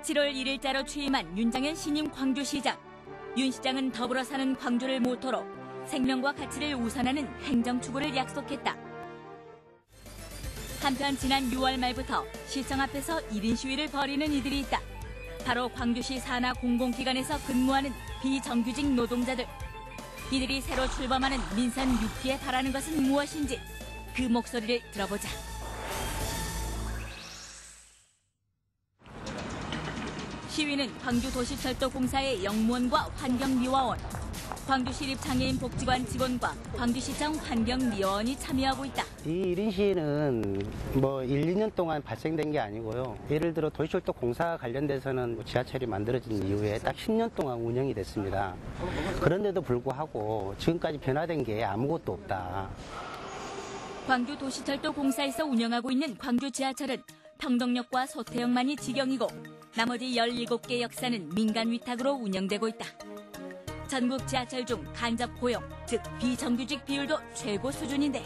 7월 1일자로 취임한 윤장현 신임 광주시장. 윤 시장은 더불어 사는 광주를 모토로 생명과 가치를 우선하는 행정추구를 약속했다. 한편 지난 6월 말부터 시청 앞에서 1인 시위를 벌이는 이들이 있다. 바로 광주시 산하 공공기관에서 근무하는 비정규직 노동자들. 이들이 새로 출범하는 민선 6기에 바라는 것은 무엇인지 그 목소리를 들어보자. 시위는 광주도시철도공사의 영무원과 환경미화원, 광주시립장애인복지관 직원과 광주시청 환경미화원이 참여하고 있다. 이 1인 시위는 1, 2년 동안 발생된 게 아니고요. 예를 들어 도시철도 공사 관련돼서는 지하철이 만들어진 이후에 딱 10년 동안 운영이 됐습니다. 그런데도 불구하고 지금까지 변화된 게 아무것도 없다. 광주도시철도공사에서 운영하고 있는 광주 지하철은 평덕역과 소태역만이 직영이고 나머지 17개 역사는 민간 위탁으로 운영되고 있다. 전국 지하철 중 간접 고용, 즉 비정규직 비율도 최고 수준인데.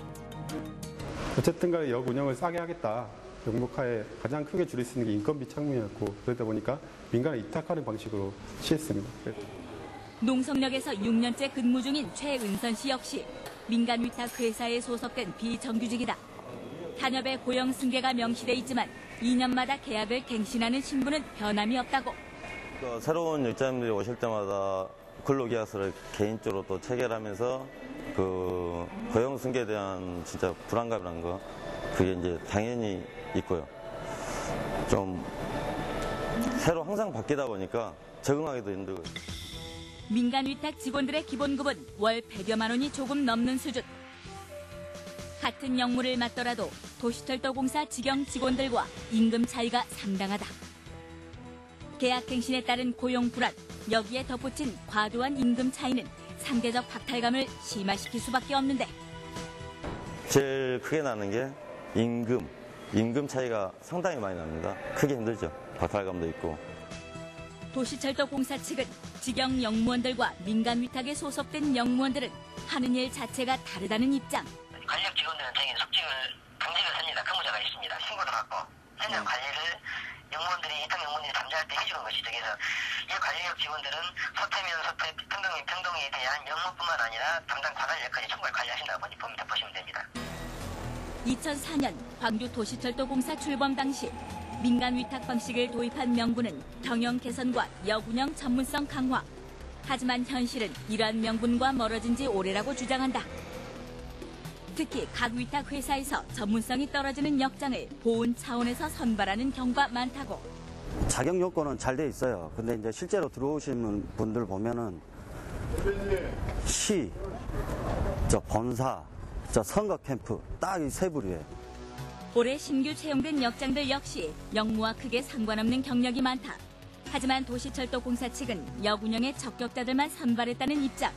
어쨌든 간에 역 운영을 싸게 하겠다. 명목하에 가장 크게 줄일 수 있는 게 인건비 창문이었고 그러다 보니까 민간에 위탁하는 방식으로 취했습니다. 농성역에서 6년째 근무 중인 최은선 씨 역시 민간 위탁 회사에 소속된 비정규직이다. 단협의 고용 승계가 명시돼 있지만 2년마다 계약을 갱신하는 신분은 변함이 없다고. 새로운 일자리들이 오실 때마다 근로계약서를 개인적으로 또 체결하면서 그 고용 승계에 대한 진짜 불안감이라는 거 그게 이제 당연히 있고요. 좀 새로 항상 바뀌다 보니까 적응하기도 힘들고요. 민간 위탁 직원들의 기본급은 월 100여만 원이 조금 넘는 수준. 같은 역무를 맡더라도 도시철도공사 직영 직원들과 임금 차이가 상당하다. 계약갱신에 따른 고용 불안, 여기에 덧붙인 과도한 임금 차이는 상대적 박탈감을 심화시킬 수밖에 없는데. 제일 크게 나는 게 임금 차이가 상당히 많이 납니다. 크게 힘들죠. 박탈감도 있고. 도시철도공사 측은 직영 역무원들과 민간 위탁에 소속된 역무원들은 하는 일 자체가 다르다는 입장. 관리역 직원들은 당연히 강직을 합니다. 그 문제가 있습니다. 신고도 받고 현장 관리를 역무원들이 위탁 역무원들이 담당할 때 해주는 것이죠. 그래서 이 관리역 직원들은 소태면 소태, 평동면 평동에 대한 역무뿐만 아니라 담당 관할역까지 총괄 관리하신다고 보시면 됩니다. 2004년 광주 도시철도공사 출범 당시 민간 위탁 방식을 도입한 명분은 경영 개선과 역 운영 전문성 강화. 하지만 현실은 이러한 명분과 멀어진 지 오래라고 주장한다. 특히 각 위탁 회사에서 전문성이 떨어지는 역장을 보온 차원에서 선발하는 경우가 많다고. 자격 요건은 잘 돼 있어요. 근데 이제 실제로 들어오시는 분들 보면은 시, 본사, 선거 캠프 딱 이 세 부류예요. 올해 신규 채용된 역장들 역시 역무와 크게 상관없는 경력이 많다. 하지만 도시철도공사 측은 역 운영에 적격자들만 선발했다는 입장.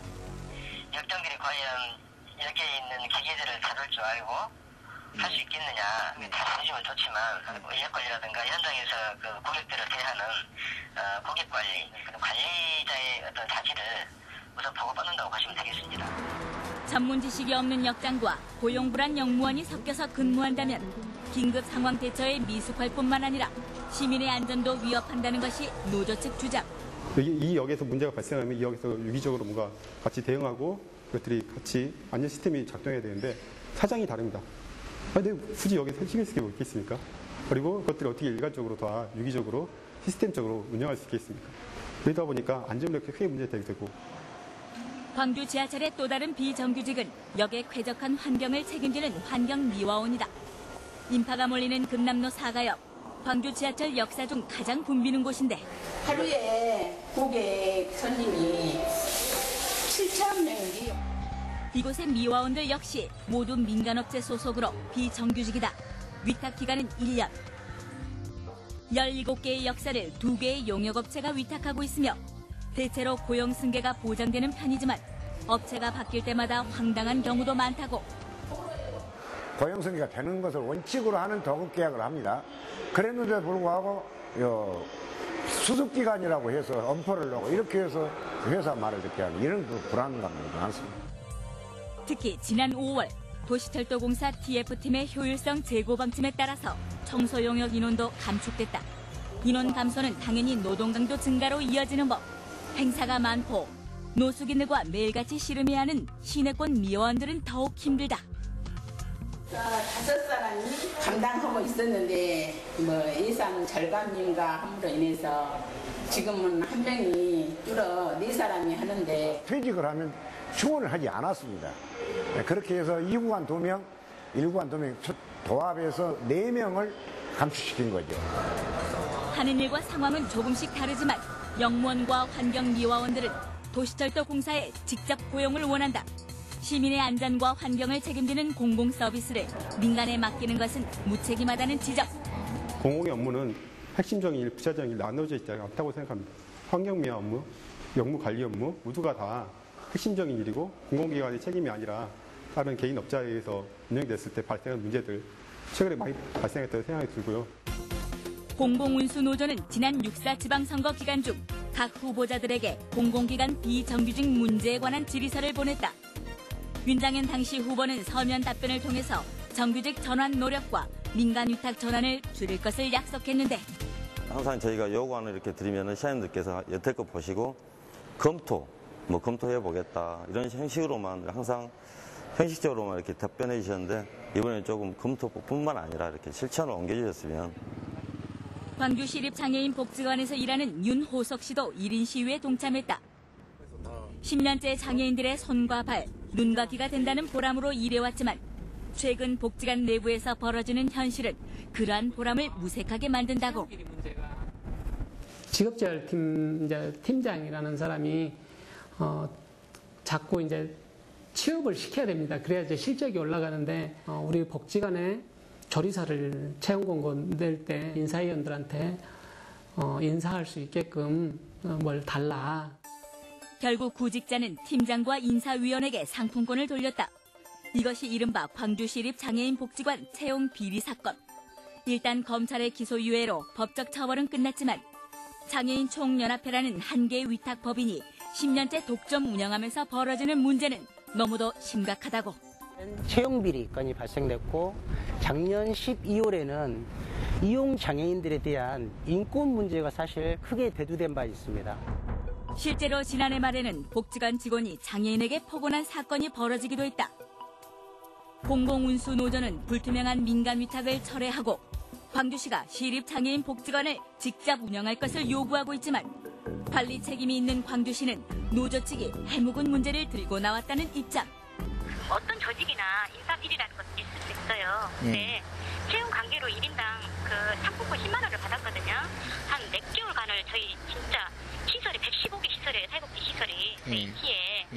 역장들이 과연 여기에 있는 기계들을 다룰 줄 알고 할 수 있겠느냐. 다 해주면 좋지만 역 관리라든가 현장에서 그 고객들을 대하는 고객 관리, 관리자의 어떤 자질을 우선 보고받는다고 보시면 되겠습니다. 전문 지식이 없는 역장과 고용 불안 역무원이 섞여서 근무한다면 긴급 상황 대처에 미숙할 뿐만 아니라 시민의 안전도 위협한다는 것이 노조 측 주장. 이 역에서 문제가 발생하면 이 역에서 유기적으로 뭔가 같이 대응하고 그것들이 같이 안전 시스템이 작동해야 되는데 사장이 다릅니다. 근데 굳이 여기서 신경 쓸 게 뭐 있겠습니까? 그리고 그것들이 어떻게 일괄적으로 다 유기적으로 시스템적으로 운영할 수 있겠습니까? 그러다 보니까 안전력에 크게 문제가 되고. 광주 지하철의 또 다른 비정규직은 역의 쾌적한 환경을 책임지는 환경미화원이다. 인파가 몰리는 금남로 사가역, 광주 지하철 역사 중 가장 붐비는 곳인데 하루에 고객 손님이 7,000명이에요. 이곳의 미화원들 역시 모두 민간업체 소속으로 비정규직이다. 위탁기간은 1년. 17개의 역사를 2개의 용역업체가 위탁하고 있으며 대체로 고용 승계가 보장되는 편이지만 업체가 바뀔 때마다 황당한 경우도 많다고. 고용 승계가 되는 것을 원칙으로 하는 도급 계약을 합니다. 그랬는데 불구하고 수습기간이라고 해서 엄포를 놓고 이렇게 해서 회사 말을 듣게 하는 이런 불안감이 많습니다. 특히 지난 5월 도시철도공사 TF팀의 효율성 제고 방침에 따라서 청소 용역 인원도 감축됐다. 인원 감소는 당연히 노동 강도 증가로 이어지는 법. 행사가 많고 노숙인들과 매일같이 씨름해야 하는 시내권 미화원들은 더욱 힘들다. 5사람이 감당하고 있었는데 예산 절감인가 함으로 인해서 지금은 한 명이 줄어 4사람이 하는데 퇴직을 하면 충원을 하지 않았습니다. 그렇게 해서 2구간 2명, 1구간 2명 도합해서 4명을 감축시킨 거죠. 하는 일과 상황은 조금씩 다르지만 영무원과 환경미화원들은 도시철도공사에 직접 고용을 원한다. 시민의 안전과 환경을 책임지는 공공서비스를 민간에 맡기는 것은 무책임하다는 지적. 공공의 업무는 핵심적인 일, 부차적인 일 나눠져 있지 않다고 생각합니다. 환경미화 업무, 영무관리 업무 모두가 다 핵심적인 일이고 공공기관의 책임이 아니라 다른 개인 업자에 의해서 운영됐을 때 발생한 문제들 최근에 많이 발생했다고 생각이 들고요. 공공운수노조는 지난 6.4 지방선거 기간 중 각 후보자들에게 공공기관 비정규직 문제에 관한 질의서를 보냈다. 윤장현 당시 후보는 서면 답변을 통해서 정규직 전환 노력과 민간 위탁 전환을 줄일 것을 약속했는데 항상 저희가 요구안을 이렇게 드리면 시장님들께서 여태껏 보시고 검토해보겠다 이런 형식으로만 항상 형식적으로만 이렇게 답변해 주셨는데 이번에 조금 검토뿐만 아니라 이렇게 실천을 옮겨주셨으면. 광주시립장애인 복지관에서 일하는 윤호석 씨도 1인 시위에 동참했다. 10년째 장애인들의 손과 발, 눈과 귀가 된다는 보람으로 일해왔지만 최근 복지관 내부에서 벌어지는 현실은 그러한 보람을 무색하게 만든다고. 직업재활 팀장이라는 사람이 자꾸 이제 취업을 시켜야 됩니다. 그래야 이제 실적이 올라가는데 우리 복지관에 조리사를 채용 공고 낼 때 인사위원들한테 인사할 수 있게끔 뭘 달라. 결국 구직자는 팀장과 인사위원에게 상품권을 돌렸다. 이것이 이른바 광주시립장애인 복지관 채용 비리 사건. 일단 검찰의 기소유예로 법적 처벌은 끝났지만 장애인 총연합회라는 한 개의 위탁법인이 10년째 독점 운영하면서 벌어지는 문제는 너무도 심각하다고. 채용비리 건이 발생됐고 작년 12월에는 이용 장애인들에 대한 인권 문제가 사실 크게 대두된 바 있습니다. 실제로 지난해 말에는 복지관 직원이 장애인에게 포곤한 사건이 벌어지기도 했다. 공공운수노조는 불투명한 민간 위탁을 철회하고 광주시가 시립장애인 복지관을 직접 운영할 것을 요구하고 있지만 관리 책임이 있는 광주시는 노조 측이 해묵은 문제를 들고 나왔다는 입장. 어떤 조직이나 인사비리라는 것도 있을 수 있어요. 근데 채용 관계로 1인당 상품권 10만 원을 받았거든요. 한 몇 개월간을 저희 진짜 시설이 115개 시설이에요. 사회복지 시설이 A티에.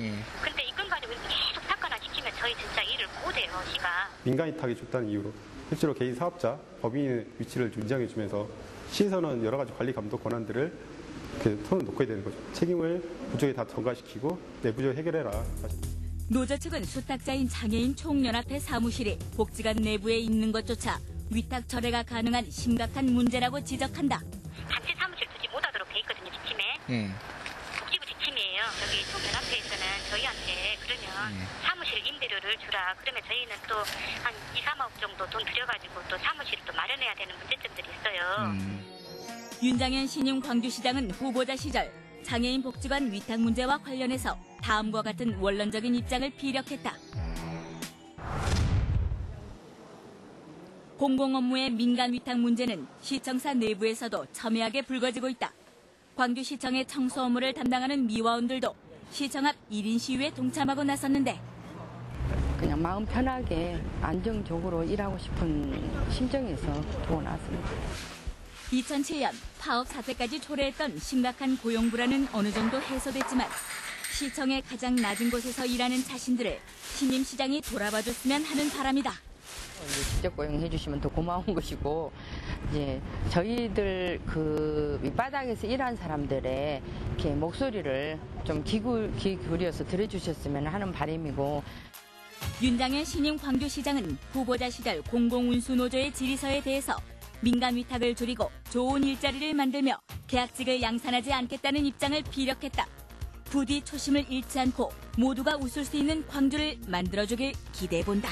근데 이건 가지고 계속 사건화 시키면 저희 진짜 일을 못해요, 시가. 민간 위탁이 좋다는 이유로 실제로 개인 사업자, 법인의 위치를 인정해주면서 시에서는 여러 가지 관리 감독 권한들을 손을 놓게 되는 거죠. 책임을 부족에 다 전가시키고 내부적으로 해결해라. 노조 측은 수탁자인 장애인 총연합회 사무실이 복지관 내부에 있는 것조차 위탁 철회가 가능한 심각한 문제라고 지적한다. 단체 사무실 두지 못하도록 돼 있거든요, 지침에. 복지부 지침이에요. 여기 총연합회에서는 저희한테 그러면 사무실 임대료를 주라. 그러면 저희는 또 한 2, 3억 정도 돈 들여가지고 또 사무실을 또 마련해야 되는 문제점들이 있어요. 윤장현 신임 광주시장은 후보자 시절 장애인 복지관 위탁 문제와 관련해서 다음과 같은 원론적인 입장을 피력했다. 공공업무의 민간 위탁 문제는 시청사 내부에서도 첨예하게 불거지고 있다. 광주시청의 청소 업무를 담당하는 미화원들도 시청 앞 1인 시위에 동참하고 나섰는데 그냥 마음 편하게 안정적으로 일하고 싶은 심정에서 두고 나왔습니다. 2007년 파업 사태까지 초래했던 심각한 고용 불안은 어느 정도 해소됐지만 시청의 가장 낮은 곳에서 일하는 자신들을 신임 시장이 돌아봐줬으면 하는 바람이다. 직접 고용해 주시면 더 고마운 것이고 이제 저희들 밑바닥에서 일한 사람들의 이렇게 목소리를 좀 귀 기울여서 들어주셨으면 하는 바람이고. 윤장현 신임 광주시장은 후보자 시절 공공운수노조의 질의서에 대해서 민간 위탁을 줄이고 좋은 일자리를 만들며 계약직을 양산하지 않겠다는 입장을 피력했다. 부디 초심을 잃지 않고 모두가 웃을 수 있는 광주를 만들어주길 기대해본다.